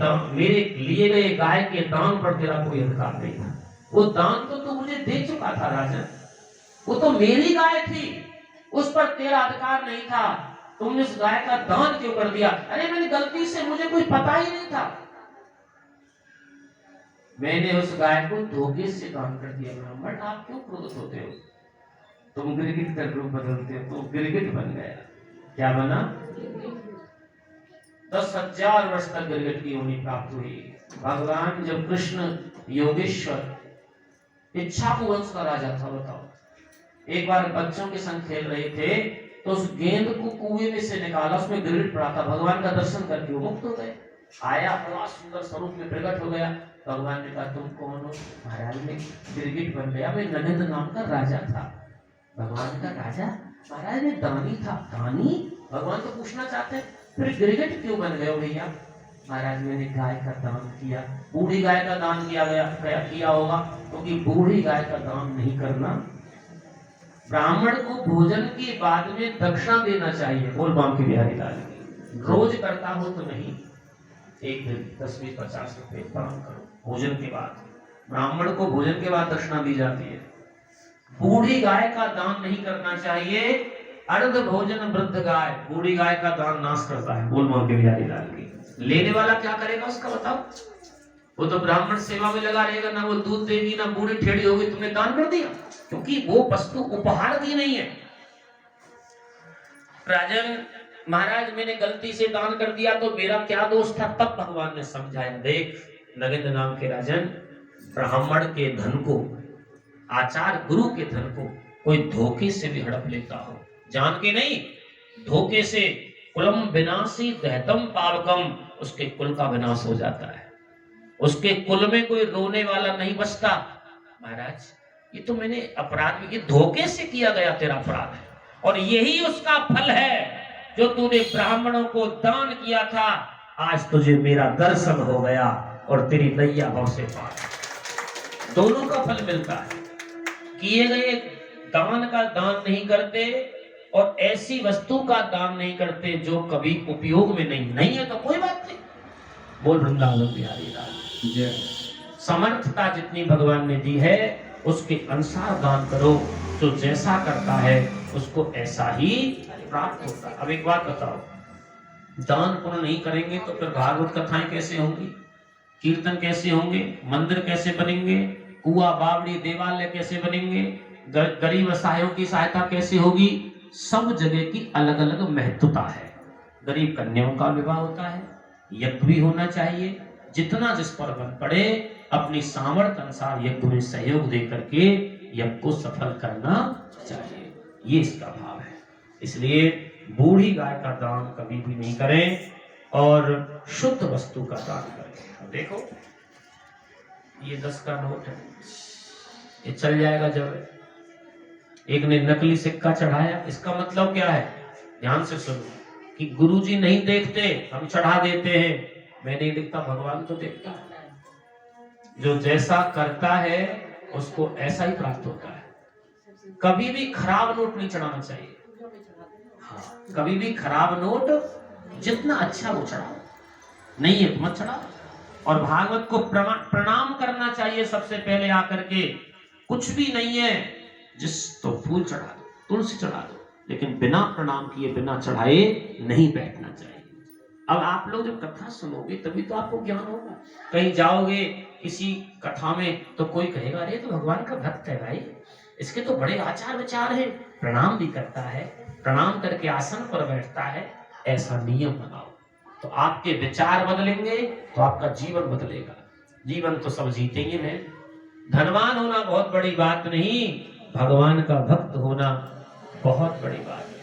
मेरे लिए गए गाय के दान पर तेरा कोई अधिकार नहीं था। वो दान तो तू मुझे दे चुका था राजन, वो तो मेरी गाय थी, उस पर तेरा अधिकार नहीं था। तुमने उस गाय का दान क्यों कर दिया? अरे मैंने गलती से, मुझे कोई पता ही नहीं था, मैंने उस गाय को धोखे से दान कर दिया। ब्राह्मण आप क्यों क्रोधित होते हो? तुम गिरगिट का रूप बदलते हो, तो गिरगिट बन गया। क्या बना? 10,000 वर्ष तक गिरगिट की योनि प्राप्त हुई। भगवान जब कृष्ण योगेश्वर इच्छाकु वंश का राजा था, बताओ, एक बार बच्चों के संग खेल रहे थे तो उस गेंद को कुएं में से निकाला, उसमें गिरगिट पड़ा था। भगवान का दर्शन करके वो मुक्त हो गए। आया, बड़ा सुंदर स्वरूप में प्रकट हो गया। भगवान ने कहा तुम कौन हो? महाराज में गिरगिट बन गया, मैं नगेंद्र नाम का राजा था। भगवान का राजा? महाराज में दानी था। दानी? भगवान तो पूछना चाहते हैं फिर गिरगिट क्यों बन गए भैया? महाराज मैंने गाय का दान किया। बूढ़ी गाय का दान किया होगा, क्योंकि बूढ़ी गाय का दान नहीं करना। ब्राह्मण को भोजन के बाद में दक्षिणा देना चाहिए। बोल बांके बिहारी लाल की। रोज करता हो तो नहीं, एक दिन 10, 20, 50 रुपए दान करो भोजन के बाद। ब्राह्मण को भोजन के बाद दक्षिणा दी जाती है। बूढ़ी गाय का दान नहीं करना चाहिए। अर्ध भोजन वृद्ध गाय, बूढ़ी गाय का दान नाश करता है। बोल बांके बिहारी लाल की। लेने वाला क्या करेगा उसका बताओ? वो तो ब्राह्मण सेवा में लगा रहेगा, ना वो दूध देगी ना बूढ़ी ठेड़ी होगी, तुमने दान कर दिया, क्योंकि वो वस्तु उपहार दी नहीं है। राजन महाराज मैंने गलती से दान कर दिया तो मेरा क्या दोष था? तब भगवान ने समझाया, देख नगेंद्र नाम के राजन, ब्राह्मण के धन को, आचार्य गुरु के धन को कोई धोखे से भी हड़प लेता हो, जान के नहीं, धोखे से, कुलम विनाशी दहतम पावकम, उसके कुल का विनाश हो जाता है। उसके कुल में कोई रोने वाला नहीं बचता। महाराज ये तो मैंने अपराध में, ये धोखे से किया गया तेरा अपराध है, और यही उसका फल है जो तूने ब्राह्मणों को दान किया था। आज तुझे मेरा दर्शन हो गया और तेरी नैया भाव से पार। दोनों का फल मिलता है। किए गए दान का दान नहीं करते और ऐसी वस्तु का दान नहीं करते जो कभी उपयोग में नहीं है तो कोई बात नहीं। बोल वृंदावन बिहारी लाल। समर्थता जितनी भगवान ने दी है उसके अनुसार दान करो। जो जैसा करता है उसको ऐसा ही प्राप्त होता है। अब एक बात बताओ, दान पुण्य नहीं करेंगे तो फिर भागवत कथाएं कैसे होंगी, कीर्तन कैसे होंगे, मंदिर कैसे बनेंगे, कुआ बावड़ी देवालय कैसे बनेंगे, गरीब असहायों की सहायता कैसे होगी? सब जगह की अलग अलग महत्वता है। गरीब कन्याओं का विवाह होता है, यज्ञ भी होना चाहिए। जितना जिस पर बन पड़े अपनी सामर्थ्य अनुसार यज्ञ में सहयोग दे करके यज्ञ को सफल करना चाहिए। ये इसका भाव है। इसलिए बूढ़ी गाय का दान कभी भी नहीं करें और शुद्ध वस्तु का दान करें। देखो ये 10 का नोट है, ये चल जाएगा। जब एक ने नकली सिक्का चढ़ाया, इसका मतलब क्या है? ध्यान से सुनो कि गुरुजी नहीं देखते, हम चढ़ा देते हैं। मैं नहीं देखता, भगवान तो देखता है। जो जैसा करता है उसको ऐसा ही प्राप्त होता है। कभी भी खराब नोट नहीं चढ़ाना चाहिए। हाँ, कभी भी खराब नोट, जितना अच्छा वो चढ़ाओ, नहीं है तो मत चढ़ाओ। और भागवत को प्रणाम करना चाहिए सबसे पहले आकर के। कुछ भी नहीं है जिस तो फूल चढ़ा दो, तुलसी चढ़ा दो, लेकिन बिना प्रणाम किए, बिना चढ़ाए नहीं बैठना चाहिए। अब आप लोग जब कथा सुनोगे तभी तो आपको ज्ञान होगा। कहीं जाओगे किसी कथा में तो कोई कहेगा अरे तो भगवान का भक्त है भाई, इसके तो बड़े आचार विचार है, प्रणाम भी करता है, प्रणाम करके आसन पर बैठता है। ऐसा नियम बनाओ तो आपके विचार बदलेंगे तो आपका जीवन बदलेगा। जीवन तो सब जीतेंगे हैं। धनवान होना बहुत बड़ी बात नहीं, भगवान का भक्त होना बहुत बड़ी बात है।